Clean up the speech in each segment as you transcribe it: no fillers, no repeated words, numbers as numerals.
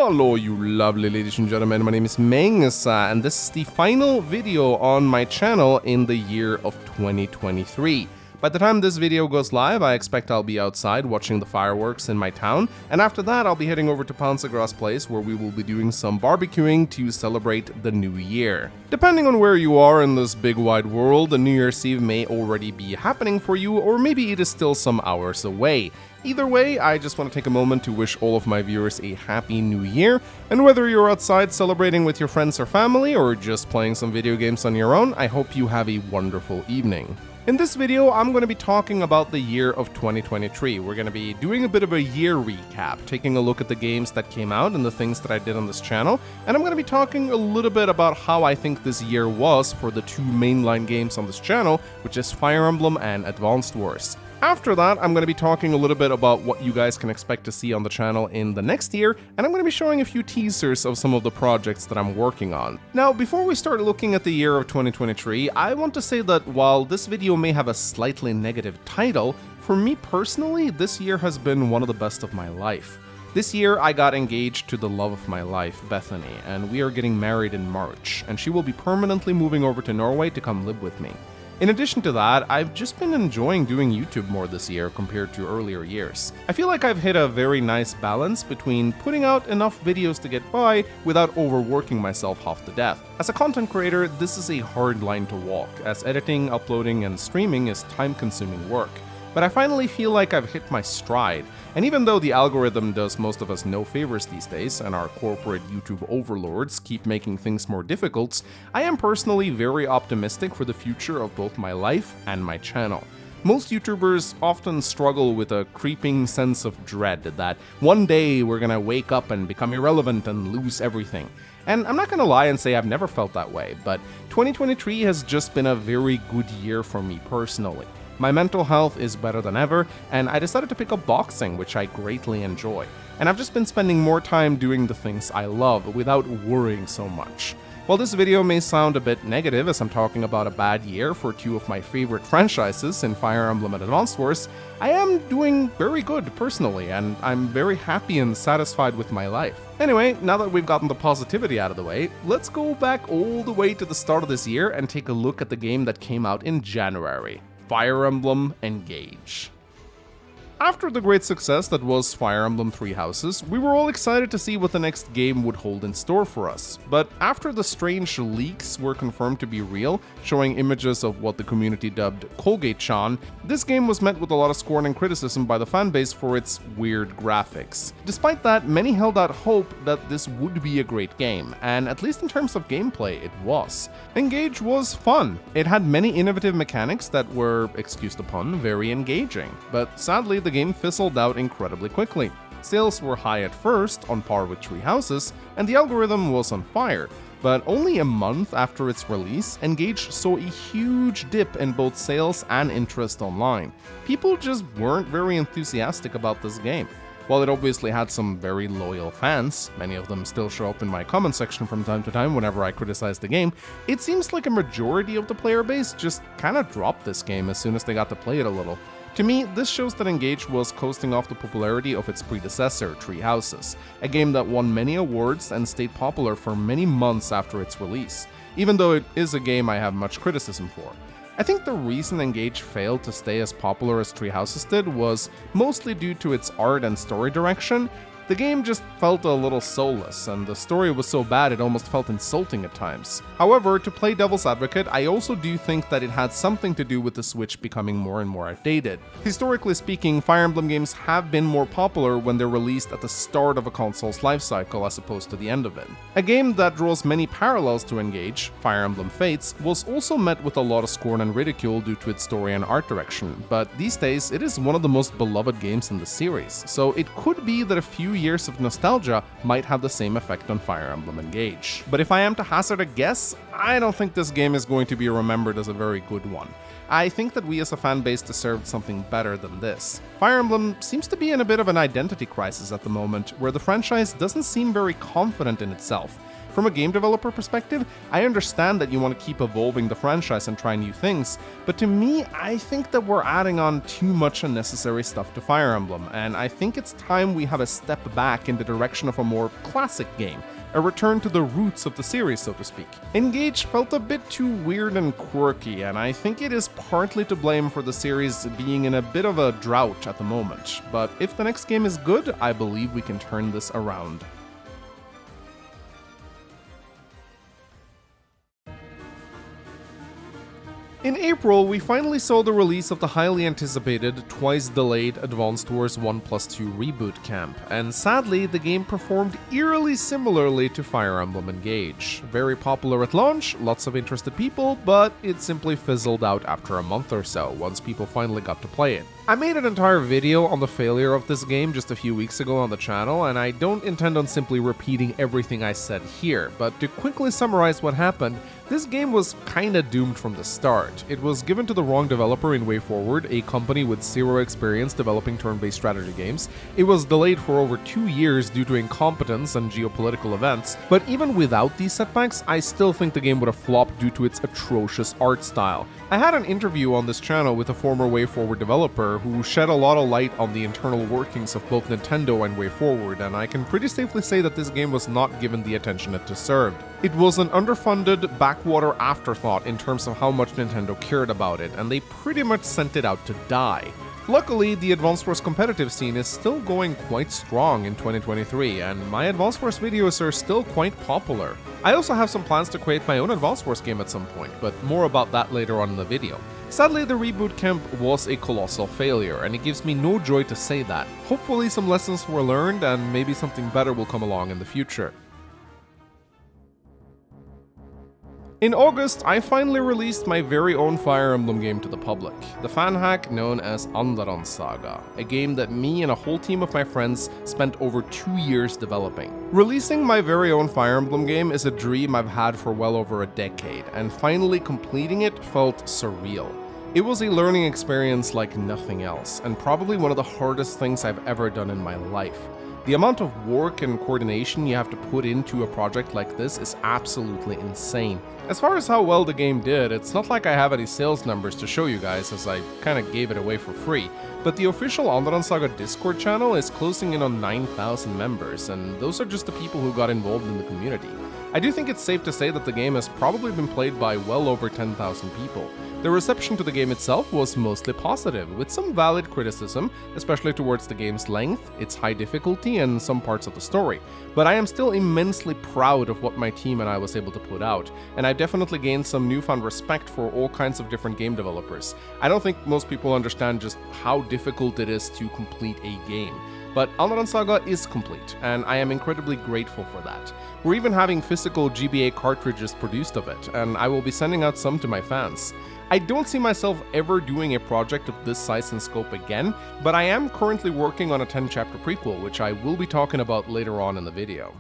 Hello you lovely ladies and gentlemen, my name is Mangs, and this is the final video on my channel in the year of 2023. By the time this video goes live, I expect I'll be outside watching the fireworks in my town, and after that I'll be heading over to Panzergrass Place where we will be doing some barbecuing to celebrate the new year. Depending on where you are in this big wide world, the New Year's Eve may already be happening for you, or maybe it is still some hours away. Either way, I just want to take a moment to wish all of my viewers a happy new year, and whether you're outside celebrating with your friends or family, or just playing some video games on your own, I hope you have a wonderful evening. In this video, I'm going to be talking about the year of 2023. We're going to be doing a bit of a year recap, taking a look at the games that came out and the things that I did on this channel, and I'm going to be talking a little bit about how I think this year was for the two mainline games on this channel, which is Fire Emblem and Advanced Wars. After that, I'm going to be talking a little bit about what you guys can expect to see on the channel in the next year, and I'm going to be showing a few teasers of some of the projects that I'm working on. Now, before we start looking at the year of 2023, I want to say that while this video may have a slightly negative title, for me personally, this year has been one of the best of my life. This year, I got engaged to the love of my life, Bethany, and we are getting married in March, and she will be permanently moving over to Norway to come live with me. In addition to that, I've just been enjoying doing YouTube more this year compared to earlier years. I feel like I've hit a very nice balance between putting out enough videos to get by without overworking myself half to death. As a content creator, this is a hard line to walk, as editing, uploading, and streaming is time-consuming work. But I finally feel like I've hit my stride, and even though the algorithm does most of us no favors these days, and our corporate YouTube overlords keep making things more difficult, I am personally very optimistic for the future of both my life and my channel. Most YouTubers often struggle with a creeping sense of dread that one day we're gonna wake up and become irrelevant and lose everything. And I'm not gonna lie and say I've never felt that way, but 2023 has just been a very good year for me personally. My mental health is better than ever, and I decided to pick up boxing, which I greatly enjoy. And I've just been spending more time doing the things I love without worrying so much. While this video may sound a bit negative as I'm talking about a bad year for two of my favorite franchises in Fire Emblem and Advanced Wars, I am doing very good personally, and I'm very happy and satisfied with my life. Anyway, now that we've gotten the positivity out of the way, let's go back all the way to the start of this year and take a look at the game that came out in January. Fire Emblem Engage. After the great success that was Fire Emblem Three Houses, we were all excited to see what the next game would hold in store for us. But after the strange leaks were confirmed to be real, showing images of what the community dubbed Colgate-chan, this game was met with a lot of scorn and criticism by the fanbase for its weird graphics. Despite that, many held out hope that this would be a great game, and at least in terms of gameplay, it was. Engage was fun. It had many innovative mechanics that were, excuse the pun, very engaging, but sadly the game fizzled out incredibly quickly. Sales were high at first, on par with Three Houses, and the algorithm was on fire. But only a month after its release, Engage saw a huge dip in both sales and interest online. People just weren't very enthusiastic about this game. While it obviously had some very loyal fans, many of them still show up in my comment section from time to time whenever I criticize the game, it seems like a majority of the player base just kinda dropped this game as soon as they got to play it a little. To me, this shows that Engage was coasting off the popularity of its predecessor, Three Houses, a game that won many awards and stayed popular for many months after its release, even though it is a game I have much criticism for. I think the reason Engage failed to stay as popular as Three Houses did was mostly due to its art and story direction. The game just felt a little soulless, and the story was so bad it almost felt insulting at times. However, to play devil's advocate, I also do think that it had something to do with the Switch becoming more and more outdated. Historically speaking, Fire Emblem games have been more popular when they're released at the start of a console's lifecycle as opposed to the end of it. A game that draws many parallels to Engage, Fire Emblem Fates, was also met with a lot of scorn and ridicule due to its story and art direction, but these days it is one of the most beloved games in the series, so it could be that a few years of nostalgia might have the same effect on Fire Emblem Engage. But if I am to hazard a guess, I don't think this game is going to be remembered as a very good one. I think that we as a fanbase deserved something better than this. Fire Emblem seems to be in a bit of an identity crisis at the moment, where the franchise doesn't seem very confident in itself. From a game developer perspective, I understand that you want to keep evolving the franchise and try new things, but to me, I think that we're adding on too much unnecessary stuff to Fire Emblem, and I think it's time we have a step back in the direction of a more classic game, a return to the roots of the series, so to speak. Engage felt a bit too weird and quirky, and I think it is partly to blame for the series being in a bit of a drought at the moment, but if the next game is good, I believe we can turn this around. In April, we finally saw the release of the highly anticipated, twice-delayed Advance Wars 1+2 Reboot Camp, and sadly, the game performed eerily similarly to Fire Emblem Engage. Very popular at launch, lots of interested people, but it simply fizzled out after a month or so, once people finally got to play it. I made an entire video on the failure of this game just a few weeks ago on the channel, and I don't intend on simply repeating everything I said here, but to quickly summarize what happened, this game was kinda doomed from the start. It was given to the wrong developer in WayForward, a company with zero experience developing turn-based strategy games. It was delayed for over 2 years due to incompetence and geopolitical events, but even without these setbacks, I still think the game would have flopped due to its atrocious art style. I had an interview on this channel with a former WayForward developer who shed a lot of light on the internal workings of both Nintendo and WayForward, and I can pretty safely say that this game was not given the attention it deserved. It was an underfunded, backwater afterthought in terms of how much Nintendo cared about it, and they pretty much sent it out to die. Luckily, the Advance Wars competitive scene is still going quite strong in 2023, and my Advance Wars videos are still quite popular. I also have some plans to create my own Advance Wars game at some point, but more about that later on in the video. Sadly, the Reboot Camp was a colossal failure, and it gives me no joy to say that. Hopefully some lessons were learned, and maybe something better will come along in the future. In August, I finally released my very own Fire Emblem game to the public, the fan hack known as Andaron Saga, a game that me and a whole team of my friends spent over 2 years developing. Releasing my very own Fire Emblem game is a dream I've had for well over a decade, and finally completing it felt surreal. It was a learning experience like nothing else, and probably one of the hardest things I've ever done in my life. The amount of work and coordination you have to put into a project like this is absolutely insane. As far as how well the game did, it's not like I have any sales numbers to show you guys, as I kinda gave it away for free, but the official Andaron Saga Discord channel is closing in on 9,000 members, and those are just the people who got involved in the community. I do think it's safe to say that the game has probably been played by well over 10,000 people. The reception to the game itself was mostly positive, with some valid criticism, especially towards the game's length, its high difficulty, and some parts of the story. But I am still immensely proud of what my team and I was able to put out, and I definitely gained some newfound respect for all kinds of different game developers. I don't think most people understand just how difficult it is to complete a game. But Andaron Saga is complete, and I am incredibly grateful for that. We're even having physical GBA cartridges produced of it, and I will be sending out some to my fans. I don't see myself ever doing a project of this size and scope again, but I am currently working on a 10-chapter prequel, which I will be talking about later on in the video.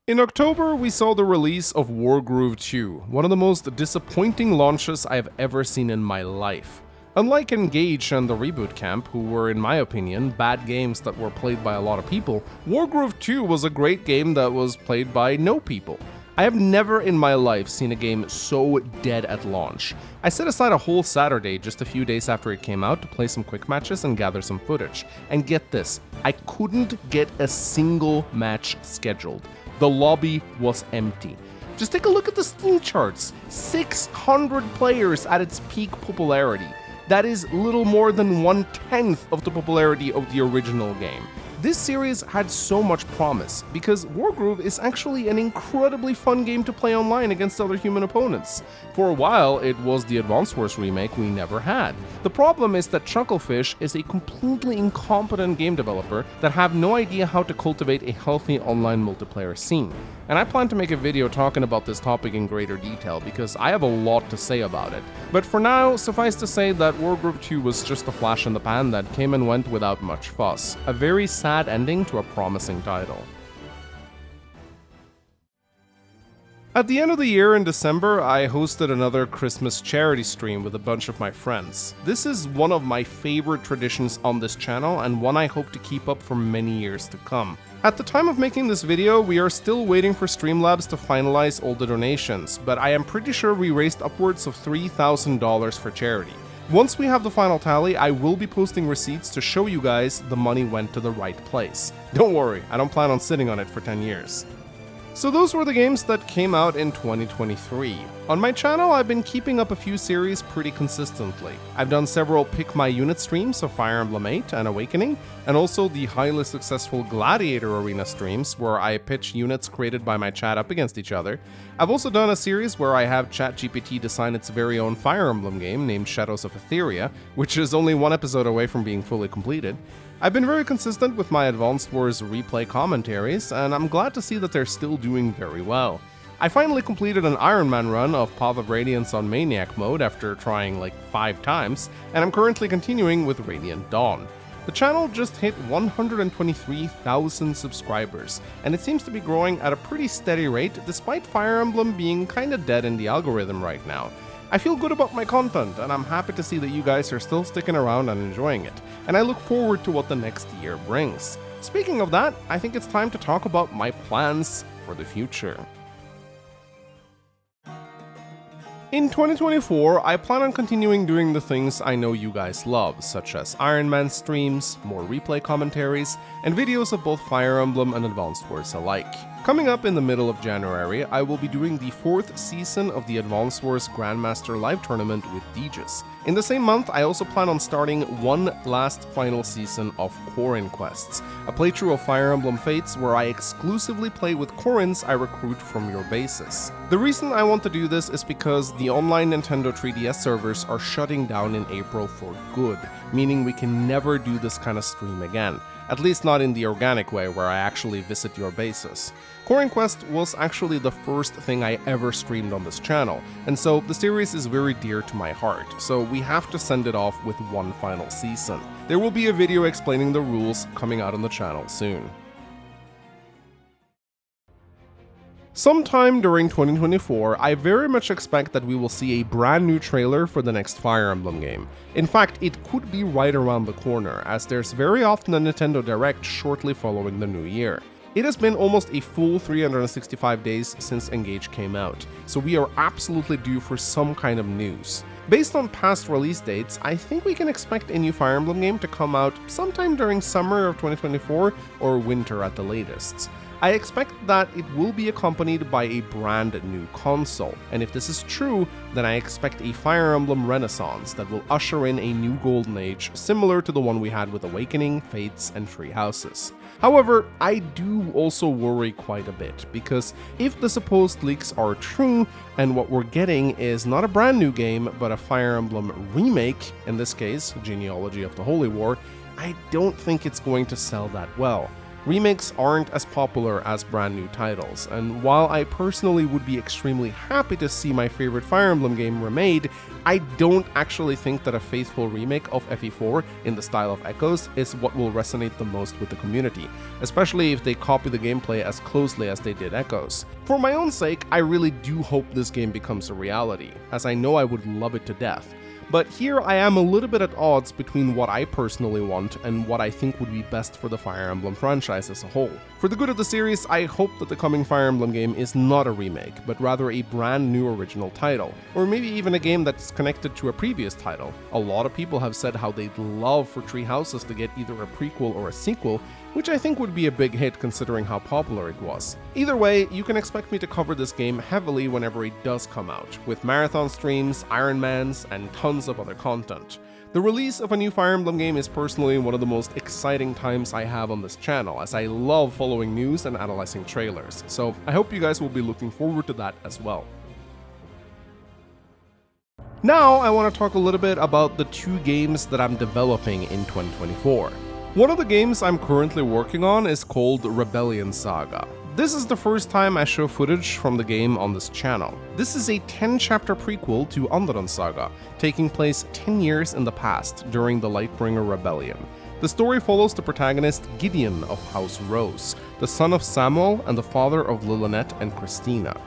In October, we saw the release of Wargroove 2, one of the most disappointing launches I have ever seen in my life. Unlike Engage and the Reboot Camp, who were, in my opinion, bad games that were played by a lot of people, Wargroove 2 was a great game that was played by no people. I have never in my life seen a game so dead at launch. I set aside a whole Saturday just a few days after it came out to play some quick matches and gather some footage. And get this, I couldn't get a single match scheduled. The lobby was empty. Just take a look at the Steam charts. 600 players at its peak popularity. That is little more than 1/10 of the popularity of the original game. This series had so much promise, because Wargroove is actually an incredibly fun game to play online against other human opponents. For a while, it was the Advance Wars remake we never had. The problem is that Chucklefish is a completely incompetent game developer that have no idea how to cultivate a healthy online multiplayer scene. And I plan to make a video talking about this topic in greater detail, because I have a lot to say about it. But for now, suffice to say that Wargroove 2 was just a flash in the pan that came and went without much fuss. A very sad ending to a promising title. At the end of the year in December, I hosted another Christmas charity stream with a bunch of my friends. This is one of my favorite traditions on this channel and one I hope to keep up for many years to come. At the time of making this video, we are still waiting for Streamlabs to finalize all the donations, but I am pretty sure we raised upwards of $3,000 for charity. Once we have the final tally, I will be posting receipts to show you guys the money went to the right place. Don't worry, I don't plan on sitting on it for 10 years. So those were the games that came out in 2023. On my channel, I've been keeping up a few series pretty consistently. I've done several Pick My Unit streams of Fire Emblem 8 and Awakening, and also the highly successful Gladiator Arena streams where I pitch units created by my chat up against each other. I've also done a series where I have ChatGPT design its very own Fire Emblem game named Shadows of Etheria, which is only one episode away from being fully completed. I've been very consistent with my Advanced Wars replay commentaries, and I'm glad to see that they're still doing very well. I finally completed an Iron Man run of Path of Radiance on Maniac mode after trying like 5 times, and I'm currently continuing with Radiant Dawn. The channel just hit 123,000 subscribers, and it seems to be growing at a pretty steady rate despite Fire Emblem being kinda dead in the algorithm right now. I feel good about my content, and I'm happy to see that you guys are still sticking around and enjoying it, and I look forward to what the next year brings. Speaking of that, I think it's time to talk about my plans for the future. In 2024, I plan on continuing doing the things I know you guys love, such as Iron Man streams, more replay commentaries, and videos of both Fire Emblem and Advanced Wars alike. Coming up in the middle of January, I will be doing the 4th season of the Advanced Wars Grandmaster Live Tournament with Deegis. In the same month, I also plan on starting one last final season of Corrin Quests, a playthrough of Fire Emblem Fates where I exclusively play with Corrins I recruit from your bases. The reason I want to do this is because the online Nintendo 3DS servers are shutting down in April for good, meaning we can never do this kind of stream again. At least not in the organic way where I actually visit your bases. Corrin Quest was actually the first thing I ever streamed on this channel, and so the series is very dear to my heart, so we have to send it off with one final season. There will be a video explaining the rules coming out on the channel soon. Sometime during 2024, I very much expect that we will see a brand new trailer for the next Fire Emblem game. In fact, it could be right around the corner, as there's very often a Nintendo Direct shortly following the new year. It has been almost a full 365 days since Engage came out, so we are absolutely due for some kind of news. Based on past release dates, I think we can expect a new Fire Emblem game to come out sometime during summer of 2024 or winter at the latest. I expect that it will be accompanied by a brand new console, and if this is true, then I expect a Fire Emblem Renaissance that will usher in a new golden age similar to the one we had with Awakening, Fates, and Three Houses. However, I do also worry quite a bit, because if the supposed leaks are true, and what we're getting is not a brand new game, but a Fire Emblem remake, in this case, Genealogy of the Holy War, I don't think it's going to sell that well. Remakes aren't as popular as brand new titles, and while I personally would be extremely happy to see my favorite Fire Emblem game remade, I don't actually think that a faithful remake of FE4 in the style of Echoes is what will resonate the most with the community, especially if they copy the gameplay as closely as they did Echoes. For my own sake, I really do hope this game becomes a reality, as I know I would love it to death. But here I am a little bit at odds between what I personally want and what I think would be best for the Fire Emblem franchise as a whole. For the good of the series, I hope that the coming Fire Emblem game is not a remake, but rather a brand new original title, or maybe even a game that's connected to a previous title. A lot of people have said how they'd love for Three Houses to get either a prequel or a sequel, which I think would be a big hit considering how popular it was. Either way, you can expect me to cover this game heavily whenever it does come out, with marathon streams, Iron Mans, and tons of other content. The release of a new Fire Emblem game is personally one of the most exciting times I have on this channel, as I love following news and analyzing trailers, so I hope you guys will be looking forward to that as well. Now I want to talk a little bit about the 2 games that I'm developing in 2024. One of the games I'm currently working on is called Rebellion Saga. This is the first time I show footage from the game on this channel. This is a 10-chapter prequel to Andaron Saga, taking place 10 years in the past during the Lightbringer Rebellion. The story follows the protagonist Gideon of House Rose, the son of Samuel and the father of Lilynette and Christina.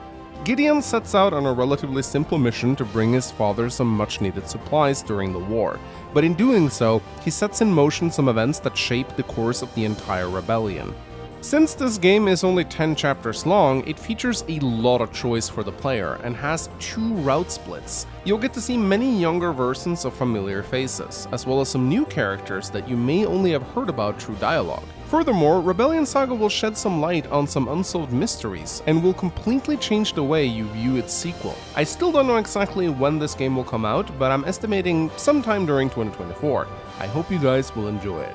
Gideon sets out on a relatively simple mission to bring his father some much-needed supplies during the war, but in doing so, he sets in motion some events that shape the course of the entire rebellion. Since this game is only 10 chapters long, it features a lot of choice for the player and has 2 route splits. You'll get to see many younger versions of familiar faces, as well as some new characters that you may only have heard about through dialogue. Furthermore, Rebellion Saga will shed some light on some unsolved mysteries and will completely change the way you view its sequel. I still don't know exactly when this game will come out, but I'm estimating sometime during 2024. I hope you guys will enjoy it.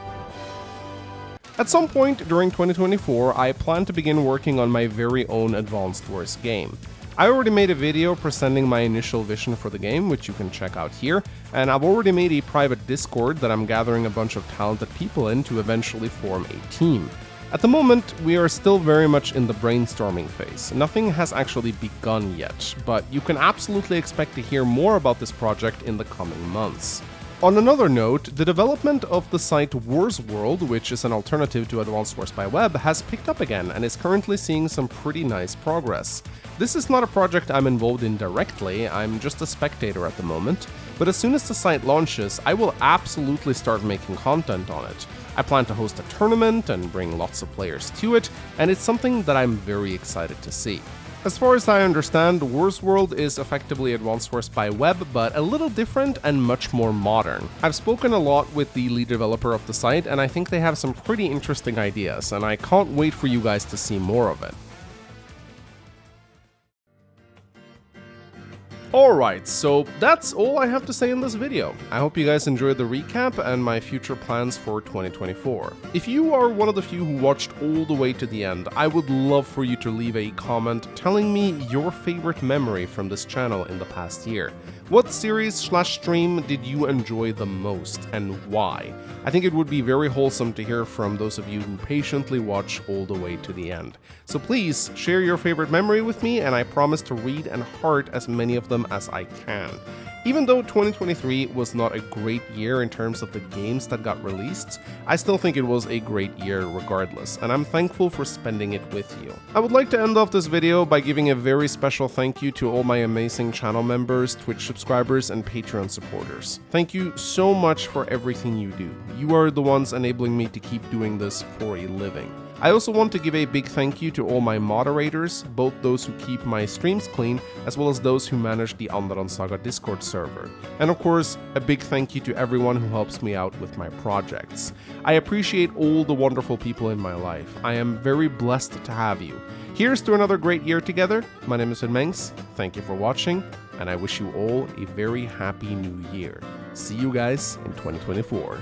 At some point during 2024, I plan to begin working on my very own Advanced Wars game. I already made a video presenting my initial vision for the game, which you can check out here, and I've already made a private Discord that I'm gathering a bunch of talented people in to eventually form a team. At the moment, we are still very much in the brainstorming phase. Nothing has actually begun yet, but you can absolutely expect to hear more about this project in the coming months. On another note, the development of the site Wargroove, which is an alternative to Advanced Wars by Web, has picked up again and is currently seeing some pretty nice progress. This is not a project I'm involved in directly, I'm just a spectator at the moment, but as soon as the site launches, I will absolutely start making content on it. I plan to host a tournament and bring lots of players to it, and it's something that I'm very excited to see. As far as I understand, Wargroove is effectively Advanced Wars by Web, but a little different and much more modern. I've spoken a lot with the lead developer of the site, and I think they have some pretty interesting ideas, and I can't wait for you guys to see more of it. Alright, so that's all I have to say in this video. I hope you guys enjoyed the recap and my future plans for 2024. If you are one of the few who watched all the way to the end, I would love for you to leave a comment telling me your favorite memory from this channel in the past year. What series/stream did you enjoy the most and why? I think it would be very wholesome to hear from those of you who patiently watch all the way to the end. So please share your favorite memory with me, and I promise to read and heart as many of them as I can. Even though 2023 was not a great year in terms of the games that got released, I still think it was a great year regardless, and I'm thankful for spending it with you. I would like to end off this video by giving a very special thank you to all my amazing channel members, Twitch subscribers, and Patreon supporters. Thank you so much for everything you do. You are the ones enabling me to keep doing this for a living. I also want to give a big thank you to all my moderators, both those who keep my streams clean, as well as those who manage the Andaron Saga Discord server. And of course, a big thank you to everyone who helps me out with my projects. I appreciate all the wonderful people in my life. I am very blessed to have you. Here's to another great year together. My name is Mangs, thank you for watching, and I wish you all a very happy new year. See you guys in 2024.